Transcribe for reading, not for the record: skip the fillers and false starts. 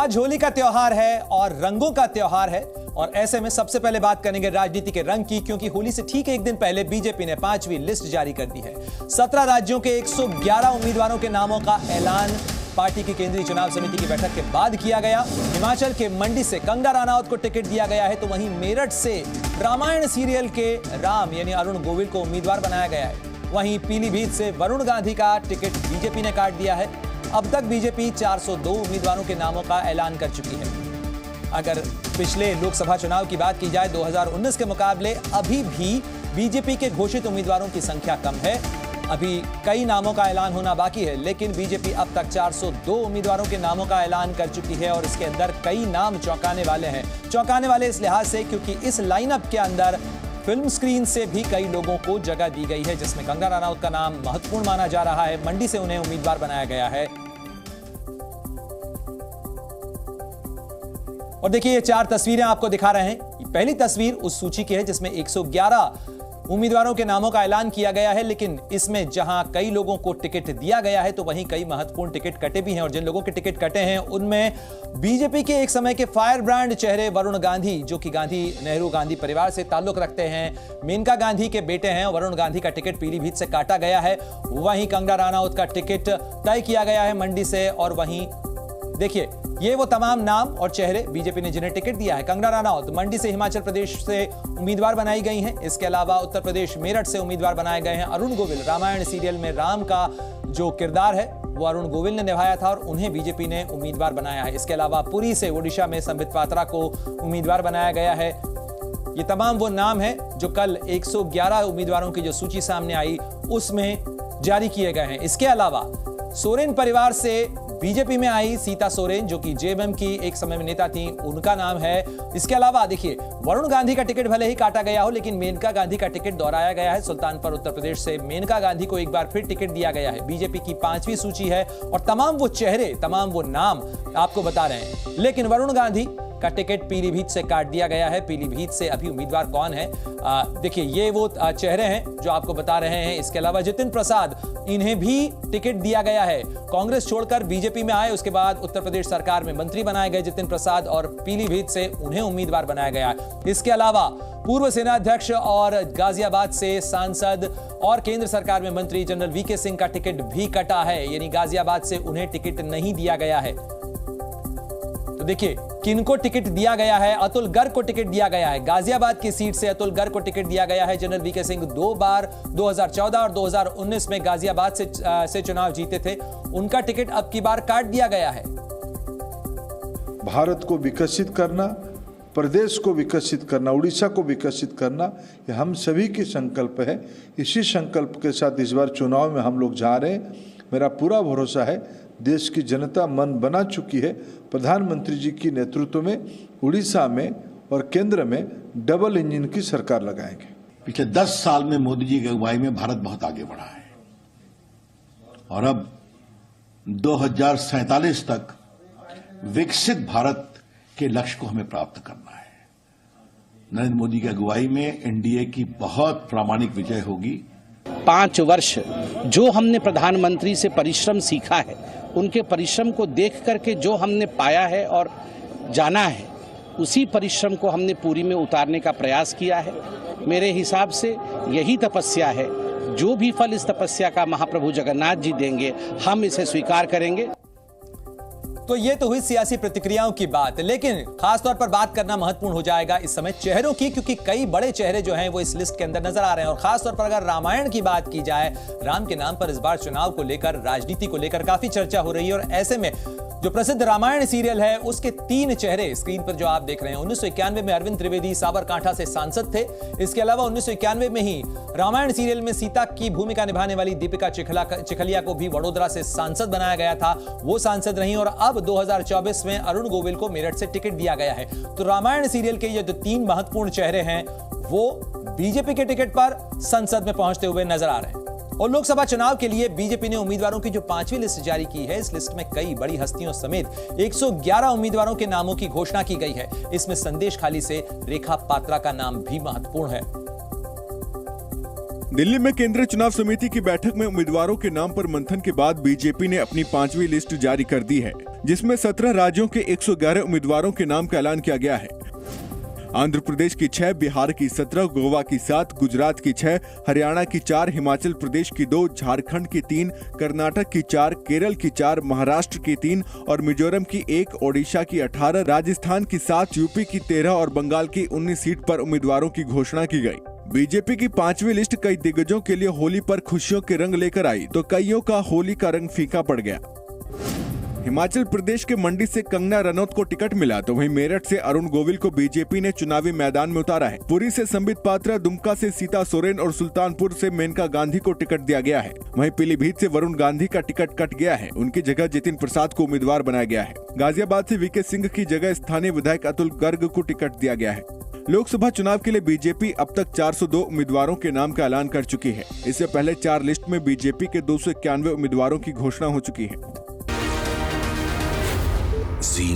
आज होली का त्योहार है और रंगों का त्योहार है और ऐसे में सबसे पहले बात करेंगे राजनीति के रंग की, क्योंकि होली से ठीक एक दिन पहले बीजेपी ने 5वीं लिस्ट जारी कर दी है। 17 राज्यों के 111 उम्मीदवारों के नामों का ऐलान पार्टी की केंद्रीय चुनाव समिति की बैठक के बाद किया गया। हिमाचल के मंडी से कंगना रनौत को टिकट दिया गया है, तो वहीं मेरठ से रामायण सीरियल के राम यानी अरुण गोविल को उम्मीदवार बनाया गया है। वहीं पीलीभीत से वरुण गांधी का टिकट बीजेपी ने काट दिया है। अब तक बीजेपी 402 उम्मीदवारों के नामों का ऐलान कर चुकी है। अगर पिछले लोकसभा चुनाव की बात की जाए 2019 के मुकाबले अभी भी बीजेपी के घोषित उम्मीदवारों की संख्या कम है। अभी कई नामों का ऐलान होना बाकी है, लेकिन बीजेपी अब तक 402 उम्मीदवारों के नामों का ऐलान कर चुकी है और इसके अंदर कई नाम चौंकाने वाले हैं। चौंकाने वाले इस लिहाज से क्योंकि इस लाइनअप के अंदर फिल्म स्क्रीन से भी कई लोगों को जगह दी गई है, जिसमें कंगना रनौत का नाम महत्वपूर्ण माना जा रहा है। मंडी से उन्हें उम्मीदवार बनाया गया है। और देखिए ये 4 तस्वीरें आपको दिखा रहे हैं। पहली तस्वीर उस सूची की है जिसमें 111 उम्मीदवारों के नामों का ऐलान किया गया है, लेकिन इसमें जहां कई लोगों को टिकट दिया गया है तो वहीं कई महत्वपूर्ण टिकट कटे भी हैं। और जिन लोगों के टिकट कटे हैं उनमें बीजेपी के एक समय के फायर ब्रांड चेहरे वरुण गांधी, जो कि नेहरू गांधी परिवार से ताल्लुक रखते हैं, मेनका गांधी के बेटे हैं। वरुण गांधी का टिकट पीलीभीत से काटा गया है। वहीं कंगना रनौत का टिकट तय किया गया है मंडी से। और वहीं देखिए ये वो तमाम नाम और चेहरे बीजेपी ने जिन्हें टिकट दिया है। कंगना रनौत मंडी से हिमाचल प्रदेश से उम्मीदवार बनाई गई हैं। इसके अलावा उत्तर प्रदेश मेरठ से उम्मीदवार बनाए गए हैं अरुण गोविल। रामायण सीरियल में राम का जो किरदार है वो अरुण गोविल ने निभाया था और उन्हें बीजेपी ने उम्मीदवार बनाया है। इसके अलावा पुरी से ओडिशा में संबित पात्रा को उम्मीदवार बनाया गया है। ये तमाम वो नाम है जो कल 111 उम्मीदवारों की जो सूची सामने आई उसमें जारी किए गए हैं। इसके अलावा सोरेन परिवार से बीजेपी में आई सीता सोरेन, जो कि जेएमएम की एक समय में नेता थी, उनका नाम है। इसके अलावा देखिए वरुण गांधी का टिकट भले ही काटा गया हो, लेकिन मेनका गांधी का टिकट दोहराया गया है। सुल्तानपुर उत्तर प्रदेश से मेनका गांधी को एक बार फिर टिकट दिया गया है। बीजेपी की 5वीं सूची है और तमाम वो चेहरे, तमाम वो नाम आपको बता रहे हैं। लेकिन वरुण गांधी का टिकट पीलीभीत से काट दिया गया है। पीलीभीत से अभी उम्मीदवार कौन है, देखिए ये वो चेहरे हैं जो आपको बता रहे हैं। इसके अलावा जितिन प्रसाद, इन्हें भी टिकट दिया गया है। कांग्रेस छोड़कर बीजेपी में आए, उसके बाद उत्तर प्रदेश सरकार में मंत्री बनाए गए जितिन प्रसाद और पीलीभीत से उन्हें उम्मीदवार बनाया गया है। इसके अलावा पूर्व सेना अध्यक्ष और गाजियाबाद से सांसद और केंद्र सरकार में मंत्री जनरल वीके सिंह का टिकट भी कटा है, यानी गाजियाबाद से उन्हें टिकट नहीं दिया गया है। तो देखिए किनको टिकट दिया गया है। अतुल गर्ग को टिकट दिया गया है। गाजियाबाद की सीट से अतुल गर्ग को टिकट दिया गया है। जनरल वीके सिंह 2 बार 2014 और 2019 में गाजियाबाद से चुनाव जीते थे, उनका टिकट अब की बार काट दिया गया है। भारत को विकसित करना, प्रदेश को विकसित करना, उड़ीसा को विकसित करना, ये हम सभी की संकल्प है। इसी संकल्प के साथ इस बार चुनाव में हम लोग जा रहे हैं। मेरा पूरा भरोसा है देश की जनता मन बना चुकी है। प्रधानमंत्री जी की नेतृत्व में उड़ीसा में और केंद्र में डबल इंजन की सरकार लगाएंगे। पिछले 10 साल में मोदी जी की अगुवाई में भारत बहुत आगे बढ़ा है और अब 2047 तक विकसित भारत के लक्ष्य को हमें प्राप्त करना है। नरेंद्र मोदी की अगुवाई में एनडीए की बहुत प्रामाणिक विजय होगी। 5 वर्ष जो हमने प्रधानमंत्री से परिश्रम सीखा है, उनके परिश्रम को देख करके जो हमने पाया है और जाना है, उसी परिश्रम को हमने पूरी में उतारने का प्रयास किया है। मेरे हिसाब से यही तपस्या है। जो भी फल इस तपस्या का महाप्रभु जगन्नाथ जी देंगे, हम इसे स्वीकार करेंगे। तो ये तो हुई सियासी प्रतिक्रियाओं की बात, लेकिन खासतौर पर बात करना महत्वपूर्ण हो जाएगा इस समय चेहरों की, क्योंकि कई बड़े चेहरे जो हैं वो इस लिस्ट के अंदर नजर आ रहे हैं। और खासतौर पर अगर रामायण की बात की जाए, राम के नाम पर इस बार चुनाव को लेकर, राजनीति को लेकर काफी चर्चा हो रही है। और ऐसे में जो प्रसिद्ध रामायण सीरियल है उसके 3 चेहरे स्क्रीन पर जो आप देख रहे हैं, 1991 में अरविंद त्रिवेदी साबरकांठा से सांसद थे। इसके अलावा 1991 में ही रामायण सीरियल में सीता की भूमिका निभाने वाली दीपिका चिखलिया को भी वडोदरा से सांसद बनाया गया था, वो सांसद रही। और अब 2024 में अरुण गोविल को मेरठ से टिकट दिया गया है। तो रामायण सीरियल के ये जो 3 महत्वपूर्ण चेहरे हैं वो बीजेपी के टिकट पर संसद में पहुंचते हुए नजर आ रहे हैं। और लोकसभा चुनाव के लिए बीजेपी ने उम्मीदवारों की जो 5वीं लिस्ट जारी की है, इस लिस्ट में कई बड़ी हस्तियों समेत 111 उम्मीदवारों के नामों की घोषणा की गई है। इसमें संदेश खाली से रेखा पात्रा का नाम भी महत्वपूर्ण है। दिल्ली में केंद्रीय चुनाव समिति की बैठक में उम्मीदवारों के नाम पर मंथन के बाद बीजेपी ने अपनी 5वीं लिस्ट जारी कर दी है, जिसमें 17 राज्यों के 111 उम्मीदवारों के नाम का ऐलान किया गया है। आंध्र प्रदेश की 6, बिहार की 17, गोवा की 7, गुजरात की 6, हरियाणा की 4, हिमाचल प्रदेश की 2, झारखंड की 3, कर्नाटक की 4, केरल की 4, महाराष्ट्र की 3 और मिजोरम की 1, ओडिशा की 18, राजस्थान की 7, यूपी की 13 और बंगाल की 19 सीट पर उम्मीदवारों की घोषणा की गई। बीजेपी की 5वीं लिस्ट कई दिग्गजों के लिए होली पर खुशियों के रंग लेकर आई तो कईयों का होली का रंग फीका पड़ गया। हिमाचल प्रदेश के मंडी से कंगना रनौत को टिकट मिला तो वहीं मेरठ से अरुण गोविल को बीजेपी ने चुनावी मैदान में उतारा है। पुरी से संबित पात्रा, दुमका से सीता सोरेन और सुल्तानपुर से मेनका गांधी को टिकट दिया गया है। वहीं पीलीभीत से वरुण गांधी का टिकट कट गया है, उनकी जगह जितिन प्रसाद को उम्मीदवार बनाया गया है। गाजियाबाद से वीके सिंह की जगह स्थानीय विधायक अतुल गर्ग को टिकट दिया गया है। लोकसभा चुनाव के लिए बीजेपी अब तक 402 उम्मीदवारों के नाम का ऐलान कर चुकी है। इससे पहले 4 लिस्ट में बीजेपी के 291 उम्मीदवारों की घोषणा हो चुकी है। जी